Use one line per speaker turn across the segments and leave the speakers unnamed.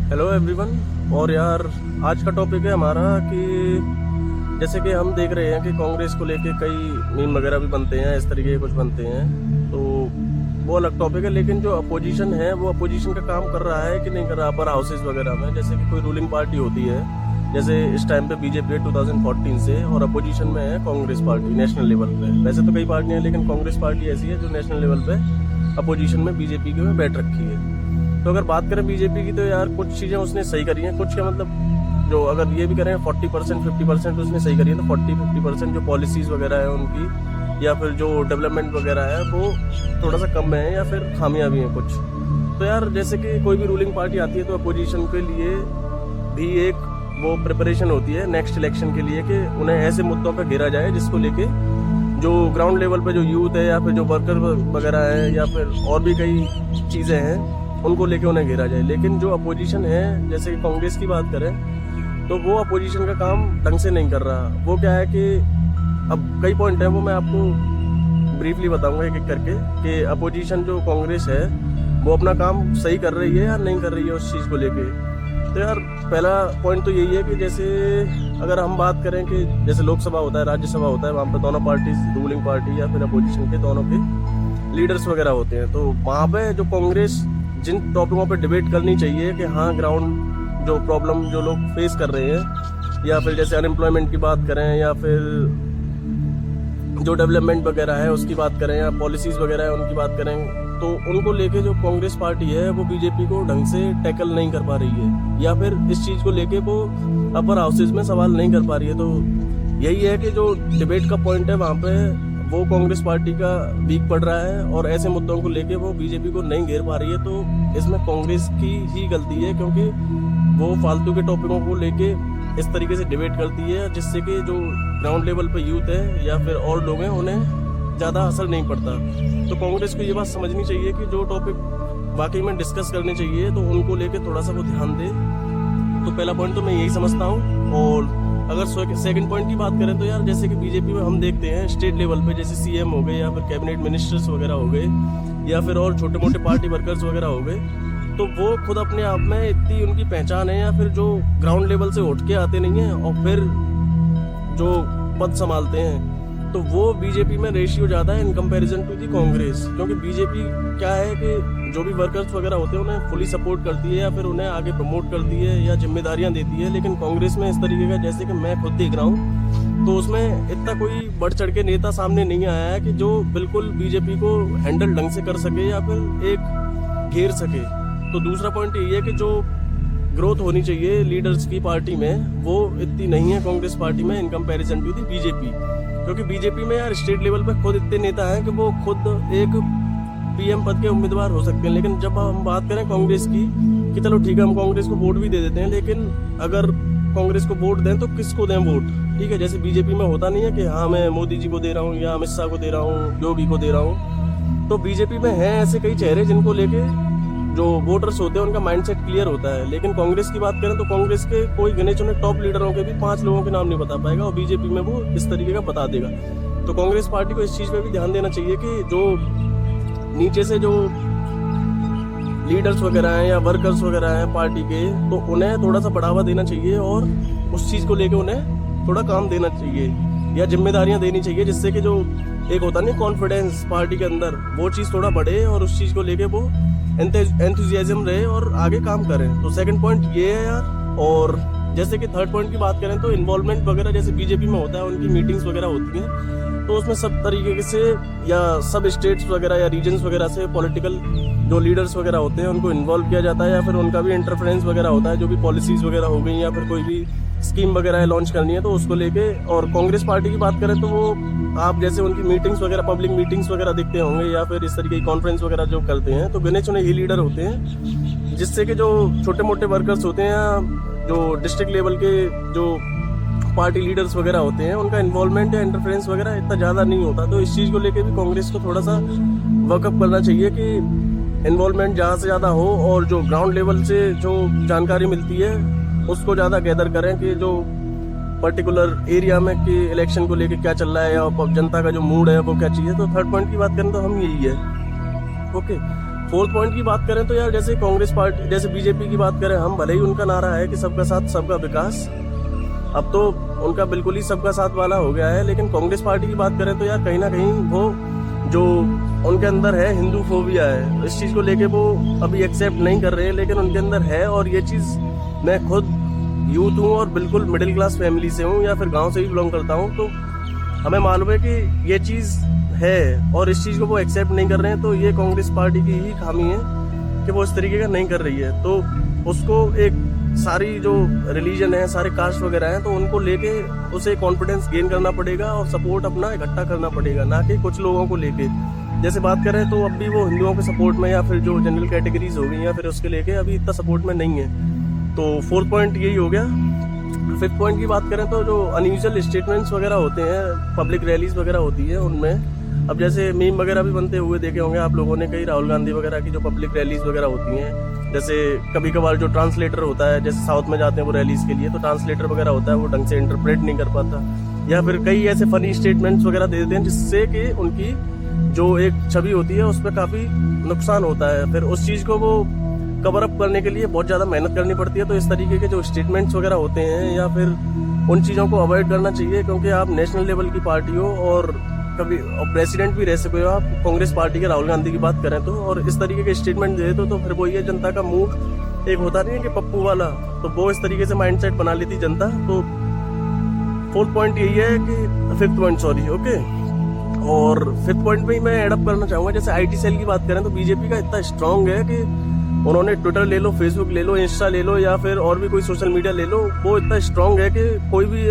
Hello everyone. और यार, आज का टॉपिक है हमारा कि जैसे कि हम देख रहे हैं कि कांग्रेस को लेके कई मीम वगैरह भी बनते हैं, इस तरीके के कुछ बनते हैं, तो वो अलग टॉपिक है। लेकिन जो अपोजिशन है वो अपोजिशन का काम कर रहा है कि नहीं कर रहा अपर हाउसेज वगैरह में। जैसे कि कोई रूलिंग पार्टी होती है, जैसे इस टाइम पे बीजेपी है 2014 से, और अपोजिशन में है कांग्रेस पार्टी नेशनल लेवल पे। वैसे तो कई पार्टियां हैं, लेकिन कांग्रेस पार्टी ऐसी है जो नेशनल लेवल पे अपोजिशन में बीजेपी के में बैठ रखी है। तो अगर बात करें बीजेपी की, तो यार कुछ चीज़ें उसने सही करी हैं, कुछ का मतलब जो अगर ये भी करें 40% 50% उसने सही करी है, तो 40-50% जो पॉलिसीज़ वगैरह है उनकी, या फिर जो डेवलपमेंट वगैरह है वो थोड़ा सा कम है, या फिर खामियां भी हैं कुछ। तो यार जैसे कि कोई भी रूलिंग पार्टी आती है तो अपोजिशन के लिए भी एक वो प्रिपरेशन होती है नेक्स्ट इलेक्शन के लिए कि उन्हें ऐसे मुद्दों पर घेरा जाए जिसको लेके जो ग्राउंड लेवल पे जो यूथ है या फिर जो वर्कर वगैरह है या फिर और भी कई चीज़ें हैं उनको लेके उन्हें घेरा जाए। लेकिन जो अपोजिशन है, जैसे कि कांग्रेस की बात करें, तो वो अपोजिशन का काम ढंग से नहीं कर रहा। वो क्या है कि अब कई पॉइंट हैं, वो मैं आपको ब्रीफली बताऊंगा एक एक करके कि अपोजिशन जो कांग्रेस है वो अपना काम सही कर रही है या नहीं कर रही है उस चीज़ को लेके। तो यार पहला पॉइंट तो यही है कि जैसे अगर हम बात करें कि जैसे लोकसभा होता है, राज्यसभा होता है, वहाँ पर दोनों पार्टी, रूलिंग पार्टी या फिर अपोजिशन के दोनों के लीडर्स वगैरह होते हैं। तो वहाँ पे जो कांग्रेस जिन टॉपिकों पे डिबेट करनी चाहिए कि हाँ ग्राउंड जो प्रॉब्लम जो लोग फेस कर रहे हैं, या फिर जैसे अनएम्प्लॉयमेंट की बात करें, या फिर जो डेवलपमेंट वगैरह है उसकी बात करें, या पॉलिसीज़ वगैरह है उनकी बात करें, तो उनको लेके जो कांग्रेस पार्टी है वो बीजेपी को ढंग से टैकल नहीं कर पा रही है, या फिर इस चीज़ को लेके वो अपर हाउसेज में सवाल नहीं कर पा रही है। तो यही है कि जो डिबेट का पॉइंट है वहाँ पे वो कांग्रेस पार्टी का वीक पड़ रहा है, और ऐसे मुद्दों को लेके वो बीजेपी को नहीं घेर पा रही है। तो इसमें कांग्रेस की ही गलती है, क्योंकि वो फालतू के टॉपिकों को लेके इस तरीके से डिबेट करती है जिससे कि जो ग्राउंड लेवल पे यूथ है या फिर और लोग हैं उन्हें ज़्यादा असर नहीं पड़ता। तो कांग्रेस को ये बात समझनी चाहिए कि जो टॉपिक वाकई में डिस्कस करने चाहिए तो उनको लेके थोड़ा सा वो ध्यान दे। तो पहला पॉइंट तो मैं यही समझता हूँ। और अगर सेकंड पॉइंट की बात करें तो यार जैसे कि बीजेपी में हम देखते हैं स्टेट लेवल पे जैसे सीएम हो गए, या फिर कैबिनेट मिनिस्टर्स वगैरह हो गए, या फिर और छोटे मोटे पार्टी वर्कर्स वगैरह हो गए, तो वो खुद अपने आप में इतनी उनकी पहचान है, या फिर जो ग्राउंड लेवल से उठ के आते नहीं हैं और फिर जो पद संभालते हैं, तो वो बीजेपी में रेशियो ज़्यादा है in comparison to the Congress. क्योंकि बीजेपी क्या है कि जो भी वर्कर्स वगैरह होते हैं उन्हें फुली सपोर्ट करती है, या फिर उन्हें आगे प्रमोट करती है या जिम्मेदारियां देती है। लेकिन कांग्रेस में इस तरीके का, जैसे कि मैं खुद देख रहा हूँ, तो उसमें इतना कोई बढ़ चढ़ के नेता सामने नहीं आया है कि जो बिल्कुल बीजेपी को हैंडल ढंग से कर सके या फिर एक घेर सके। तो दूसरा पॉइंट यही है कि जो ग्रोथ होनी चाहिए लीडर्स की पार्टी में वो इतनी नहीं है कांग्रेस पार्टी में in comparison to the BJP. क्योंकि बीजेपी में यार स्टेट लेवल पे खुद इतने नेता हैं कि वो खुद एक पीएम पद के उम्मीदवार हो सकते हैं। लेकिन जब हम बात करें कांग्रेस की कि चलो ठीक है हम कांग्रेस को वोट भी दे देते हैं, लेकिन अगर कांग्रेस को वोट दें तो किसको दें वोट? ठीक है, जैसे बीजेपी में होता नहीं है कि हाँ मैं मोदी जी को दे रहा हूँ या अमित शाह को दे रहा हूँ, योगी को दे रहा हूँ। तो बीजेपी में हैं ऐसे कई चेहरे जिनको लेके जो वोटर्स होते हैं उनका माइंडसेट क्लियर होता है। लेकिन कांग्रेस की बात करें तो कांग्रेस के कोई गिने चुने टॉप लीडरों के भी 5 लोगों के नाम नहीं बता पाएगा, और बीजेपी में वो इस तरीके का बता देगा। तो कांग्रेस पार्टी को इस चीज़ पे भी ध्यान देना चाहिए कि जो नीचे से जो लीडर्स वगैरह हैं या वर्कर्स वगैरह हैं पार्टी के, तो उन्हें थोड़ा सा बढ़ावा देना चाहिए और उस चीज़ को लेके उन्हें थोड़ा काम देना चाहिए या जिम्मेदारियां देनी चाहिए, जिससे कि जो एक होता नहीं कॉन्फिडेंस पार्टी के अंदर, वो चीज़ थोड़ा बढ़े और उस चीज़ को लेके वो एंथुजियाज्म रहे और आगे काम करें। तो सेकंड पॉइंट ये है यार। और जैसे कि थर्ड पॉइंट की बात करें तो इन्वॉल्वमेंट वगैरह जैसे बीजेपी में होता है, उनकी मीटिंग्स वगैरह होती हैं, तो उसमें सब तरीके से या सब स्टेट्स वगैरह या रीजन्स वगैरह से पॉलिटिकल जो लीडर्स वगैरह होते हैं उनको इन्वॉल्व किया जाता है, या फिर उनका भी इंटरफेरेंस वगैरह होता है। जो भी पॉलिसीज़ वगैरह हो गई या फिर कोई भी स्कीम वगैरह लॉन्च करनी है तो उसको लेके। और कांग्रेस पार्टी की बात करें तो वो आप जैसे उनकी मीटिंग्स वगैरह, पब्लिक मीटिंग्स वगैरह देखते होंगे, या फिर इस तरीके की कॉन्फ्रेंस वगैरह जो करते हैं, तो गिने चुने ही लीडर होते हैं, जिससे कि जो छोटे मोटे वर्कर्स होते हैं, जो डिस्ट्रिक्ट लेवल के जो पार्टी लीडर्स वगैरह होते हैं, उनका इन्वॉल्वमेंट या इंटरफेरेंस वगैरह इतना ज़्यादा नहीं होता। तो इस चीज़ को लेके भी कांग्रेस को थोड़ा सा वर्कअप करना चाहिए कि इन्वॉल्वमेंट ज़्यादा से ज़्यादा हो, और जो ग्राउंड लेवल से जो जानकारी मिलती है उसको ज़्यादा गैदर करें कि जो पर्टिकुलर एरिया में कि इलेक्शन को लेके क्या चल रहा है या जनता का जो मूड है वो क्या चीज़ है। तो थर्ड पॉइंट की बात करें तो हम यही है। ओके, फोर्थ पॉइंट की बात करें तो यार जैसे कांग्रेस पार्टी, जैसे बीजेपी की बात करें हम, भले ही उनका नारा है कि सबका साथ सबका विकास, अब तो उनका बिल्कुल ही सबका साथ वाला हो गया है, लेकिन कांग्रेस पार्टी की बात करें तो यार कहीं ना कहीं वो जो उनके अंदर है हिंदू फोबिया है, इस चीज को लेके वो अभी एक्सेप्ट नहीं कर रहे हैं, लेकिन उनके अंदर है। और ये चीज मैं खुद यूथ हूँ और बिल्कुल मिडिल क्लास फैमिली से हूँ या फिर गांव से भी बिलोंग करता हूँ, तो हमें मालूम है कि ये चीज है और इस चीज को वो एक्सेप्ट नहीं कर रहे हैं। तो ये कांग्रेस पार्टी की ही खामी है कि वो इस तरीके का नहीं कर रही है। तो उसको एक सारी जो रिलीजन है, सारे कास्ट वगैरह हैं, तो उनको लेके उसे कॉन्फिडेंस गेन करना पड़ेगा और सपोर्ट अपना इकट्ठा करना पड़ेगा, ना कि कुछ लोगों को लेके। जैसे बात करें तो अब भी वो हिंदुओं के सपोर्ट में या फिर जो जनरल कैटेगरीज हो गई या फिर उसके लेके अभी इतना सपोर्ट में नहीं है। तो फोर्थ पॉइंट यही हो गया। फिफ्थ पॉइंट की बात करें तो जो अनयूजुअल स्टेटमेंट्स वगैरह होते हैं, पब्लिक रैलीज वगैरह होती है उनमें, अब जैसे मीम वगैरह भी बनते हुए देखे होंगे आप लोगों ने, कई राहुल गांधी वगैरह की जो पब्लिक रैलीज वगैरह होती हैं, जैसे कभी कभार जो ट्रांसलेटर होता है, जैसे साउथ में जाते हैं वो रैलीज के लिए, तो ट्रांसलेटर वगैरह होता है वो ढंग से इंटरप्रेट नहीं कर पाता, या फिर कई ऐसे फनी स्टेटमेंट्स वगैरह दे देते हैं जिससे कि उनकी जो एक छवि होती है उस पर काफी नुकसान होता है। फिर उस चीज को वो कवर अप करने के लिए बहुत ज्यादा मेहनत करनी पड़ती है। तो इस तरीके के जो स्टेटमेंट्स वगैरह होते हैं या फिर उन चीजों को अवॉइड करना चाहिए, क्योंकि आप नेशनल लेवल की पार्टी हो और कभी प्रेसिडेंट भी रह सके हो आप, कांग्रेस पार्टी के राहुल गांधी की बात करें तो, और इस तरीके के स्टेटमेंट दे तो फिर वो ये जनता का मूड एक होता नहीं है कि पप्पू वाला, तो वो इस तरीके से माइंडसेट बना लेती जनता। तो फोर्थ पॉइंट यही है कि फिफ्थ पॉइंट सॉरी ओके। और फिफ्थ पॉइंट में मैं एडअप करना चाहूंगा, जैसे आईटी सेल की बात करें तो बीजेपी का इतना स्ट्रांग है कि उन्होंने ट्विटर ले लो, फेसबुक ले लो, इंस्टा ले लो या फिर और भी कोई सोशल मीडिया ले लो, वो इतना स्ट्रांग है कि कोई भी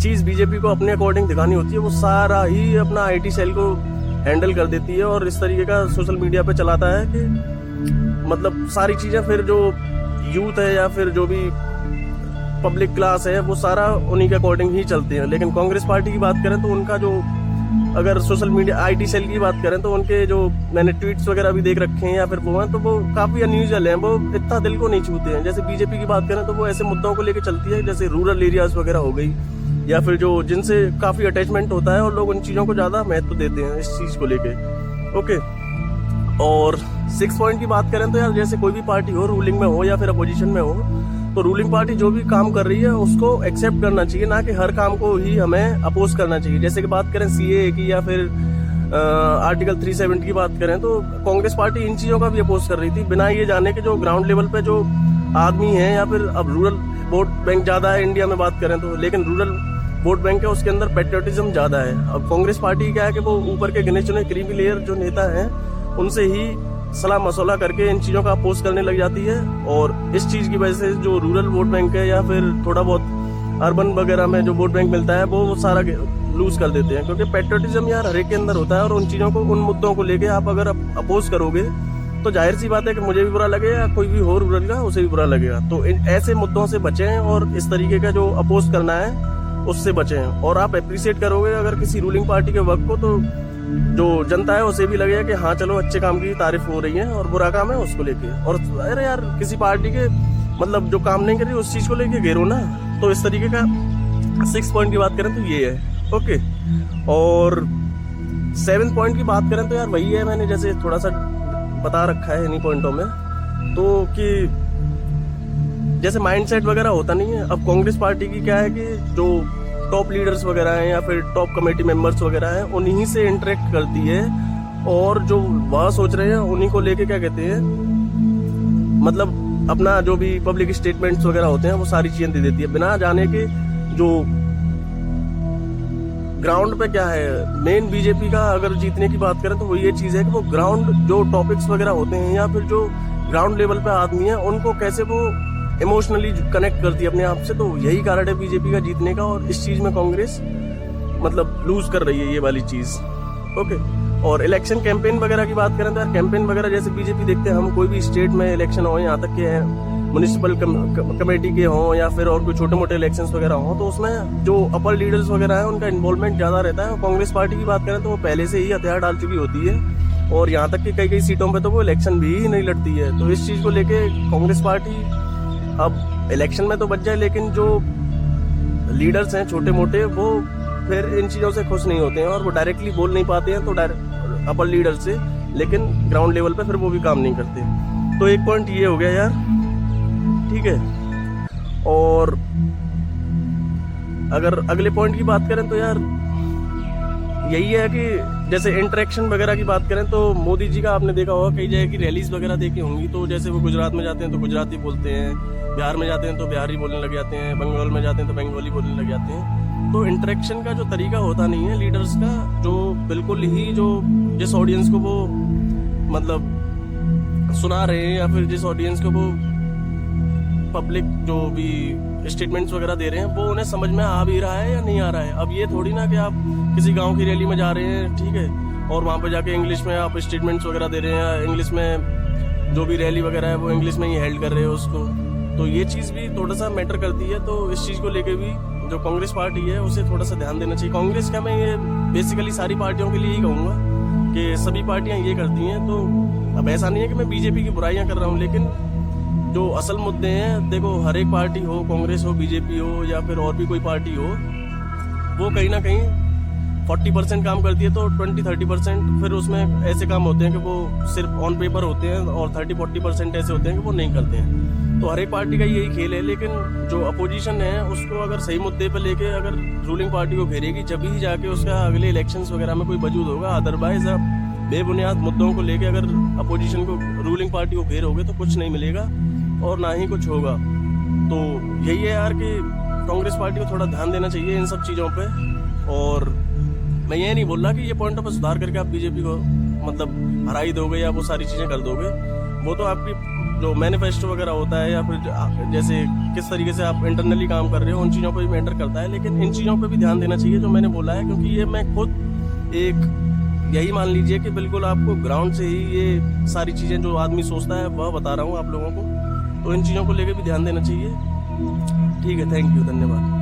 चीज बीजेपी को अपने अकॉर्डिंग दिखानी होती है वो सारा ही अपना आईटी सेल को हैंडल कर देती है और इस तरीके का सोशल मीडिया पे चलाता है कि मतलब सारी चीजें फिर जो यूथ है या फिर जो भी पब्लिक क्लास है वो सारा उन्हीं के अकॉर्डिंग ही चलते हैं। लेकिन कांग्रेस पार्टी की बात करें तो उनका जो अगर सोशल मीडिया आईटी सेल की बात करें तो उनके जो मैंने ट्वीट्स वगैरह भी देख रखे हैं या फिर वो हैं तो वो काफी अनयूजुअल हैं, वो इतना दिल को नहीं छूते हैं। जैसे बीजेपी की बात करें तो वो ऐसे मुद्दों को लेकर चलती है जैसे रूरल एरियाज वगैरह हो गई या फिर जो जिनसे काफी अटैचमेंट होता है और लोग उन चीजों को ज्यादा महत्व देते हैं इस चीज को लेके ओके। और सिक्स पॉइंट की बात करें तो यार जैसे कोई भी पार्टी हो, रूलिंग में हो या फिर अपोजिशन में हो, तो रूलिंग पार्टी जो भी काम कर रही है उसको एक्सेप्ट करना चाहिए, ना कि हर काम को ही हमें अपोज करना चाहिए। जैसे कि बात करें सीएए की या फिर आर्टिकल 370 की बात करें तो कांग्रेस पार्टी इन चीजों का भी अपोज कर रही थी बिना ये जाने के जो ग्राउंड लेवल पे जो आदमी है या फिर अब रूरल वोट बैंक ज्यादा है इंडिया में बात करें तो, लेकिन रूरल वोट बैंक है उसके अंदर पेट्रियोटिज्म ज्यादा है। अब कांग्रेस पार्टी क्या है कि वो ऊपर के गिने चुने क्रीमी लेयर जो नेता हैं उनसे ही सलाह मसौला करके इन चीजों का अपोज करने लग जाती है और इस चीज की वजह से जो रूरल वोट बैंक है या फिर थोड़ा बहुत अर्बन वगैरह में जो वोट बैंक मिलता है वो सारा लूज कर देते हैं, क्योंकि पेट्रियोटिज्म यार हर एक के अंदर होता है और उन चीजों को उन मुद्दों को लेके आप अगर अपोज करोगे तो जाहिर सी बात है कि मुझे भी बुरा लगेगा, कोई भी हो रूरल का उसे भी बुरा लगेगा। तो ऐसे मुद्दों से बचें और इस तरीके का जो अपोज करना है उससे बचें। और आप अप्रिशिएट करोगे अगर किसी रूलिंग पार्टी के वर्क को तो जो जनता है उसे भी लगेगा कि हाँ चलो अच्छे काम की तारीफ हो रही है और बुरा काम है उसको लेके। और अरे यार किसी पार्टी के मतलब जो काम नहीं कर रही उस चीज को लेके घेरो ना। तो इस तरीके का 6 पॉइंट की बात करें तो ये है ओके। और 7 पॉइंट की बात करें तो यार वही है, मैंने जैसे थोड़ा सा बता रखा है इन्हीं पॉइंटों में, तो कि जैसे माइंडसेट वगैरह होता नहीं है। अब कांग्रेस पार्टी की क्या है कि जो टॉप लीडर्स वगैरह हैं या फिर टॉप कमेटी मेंबर्स वगैरह हैं उन्हीं से इंटरेक्ट करती है और जो वह सोच रहे हैं उन्हीं को लेके क्या कहते हैं मतलब अपना जो भी पब्लिक स्टेटमेंट्स वगैरह होते हैं वो सारी चीजें दे देती है बिना जाने के जो ग्राउंड पे क्या है। मेन बीजेपी का अगर जीतने की बात करें तो वो ये चीज है कि वो ग्राउंड जो टॉपिक्स वगैरह होते हैं या फिर जो ग्राउंड लेवल पे आदमी है उनको कैसे वो इमोशनली कनेक्ट करती है अपने आप से। तो यही कारण है बीजेपी का जीतने का और इस चीज में कांग्रेस मतलब लूज कर रही है ये वाली चीज ओके। और इलेक्शन कैंपेन वगैरह की बात करें तो यार कैंपेन वगैरह जैसे बीजेपी देखते हैं हम कोई भी स्टेट में इलेक्शन हो, यहाँ तक के म्युनिसिपल कमेटी के हों या फिर और कोई छोटे मोटे इलेक्शंस वगैरह हों, तो उसमें जो अपर लीडर्स वगैरह हैं उनका इन्वॉल्वमेंट ज्यादा रहता है। और कांग्रेस पार्टी की बात करें तो वो पहले से ही हथियार डाल चुकी होती है और यहाँ तक कि कई कई सीटों पे तो वो इलेक्शन भी नहीं लड़ती है। तो इस चीज को लेके कांग्रेस पार्टी अब इलेक्शन में तो बच जाए लेकिन जो लीडर्स हैं छोटे मोटे वो फिर इन चीजों से खुश नहीं होते हैं और वो डायरेक्टली बोल नहीं पाते हैं तो अपर लीडर से लेकिन ग्राउंड लेवल पे फिर वो भी काम नहीं करते। तो एक पॉइंट ये हो गया यार, ठीक है। और अगर अगले पॉइंट की बात करें तो यार यही है कि जैसे इंटरेक्शन वगैरह की बात करें तो मोदी जी का आपने देखा होगा कई जगह की रैलीज वगैरह देखी होंगी, तो जैसे वो गुजरात में जाते हैं तो गुजराती बोलते हैं, बिहार में जाते हैं तो बिहारी बोलने लग जाते हैं, बंगाल में जाते हैं तो बंगाली बोलने लग जाते हैं। तो इंटरेक्शन का जो तरीका होता नहीं है लीडर्स का, जो बिल्कुल ही जो जिस ऑडियंस को वो मतलब सुना रहे हैं या फिर जिस ऑडियंस को वो पब्लिक जो भी स्टेटमेंट्स वगैरह दे रहे हैं वो उन्हें समझ में आ भी रहा है या नहीं आ रहा है। अब ये थोड़ी ना कि आप किसी गांव की रैली में जा रहे हैं, ठीक है, और वहाँ पे जाके इंग्लिश में आप स्टेटमेंट्स वगैरह दे रहे हैं, इंग्लिश में जो भी रैली वगैरह है वो इंग्लिश में ही हेल्ड कर रहे हैं उसको। तो ये चीज़ भी थोड़ा सा मैटर करती है। तो इस चीज़ को लेके भी जो कांग्रेस पार्टी है उसे थोड़ा सा ध्यान देना चाहिए। कांग्रेस का मैं ये बेसिकली सारी पार्टियों के लिए ही कहूँगा कि सभी पार्टियाँ ये करती हैं। तो अब ऐसा नहीं है कि मैं बीजेपी की बुराइयाँ कर रहा हूँ, लेकिन जो असल मुद्दे हैं, देखो हर एक पार्टी हो, कांग्रेस हो, बीजेपी हो या फिर और भी कोई पार्टी हो, वो कहीं ना कहीं 40% काम करती है तो 20-30% फिर उसमें ऐसे काम होते हैं कि वो सिर्फ ऑन पेपर होते हैं और 30-40% ऐसे होते हैं कि वो नहीं करते हैं। तो हर एक पार्टी का यही खेल है। लेकिन जो अपोजिशन है उसको अगर सही मुद्दे पर लेके अगर रूलिंग पार्टी को घेरेगी जब ही जाके उसका अगले इलेक्शंस वगैरह में कोई वजूद होगा। अदरवाइज अब बेबुनियाद मुद्दों को लेके अगर अपोजिशन को रूलिंग पार्टी को घेरोगे तो कुछ नहीं मिलेगा और ना ही कुछ होगा। तो यही है यार कि कांग्रेस पार्टी को थोड़ा ध्यान देना चाहिए इन सब चीज़ों पे। और मैं ये नहीं बोल रहा कि ये पॉइंटों पर सुधार करके आप बीजेपी को मतलब हरा ही दोगे या वो सारी चीज़ें कर दोगे। वो तो आपकी जो मैनिफेस्टो वगैरह होता है या फिर जैसे किस तरीके से आप इंटरनली काम कर रहे हो उन चीज़ों पर भी मैटर करता है। लेकिन इन चीज़ों पर भी ध्यान देना चाहिए जो मैंने बोला है, क्योंकि ये मैं खुद एक यही मान लीजिए कि बिल्कुल आपको ग्राउंड से ही ये सारी चीज़ें जो आदमी सोचता है वह बता रहा हूँ आप लोगों को। तो इन चीज़ों को लेकर भी ध्यान देना चाहिए। ठीक है, थैंक यू, धन्यवाद।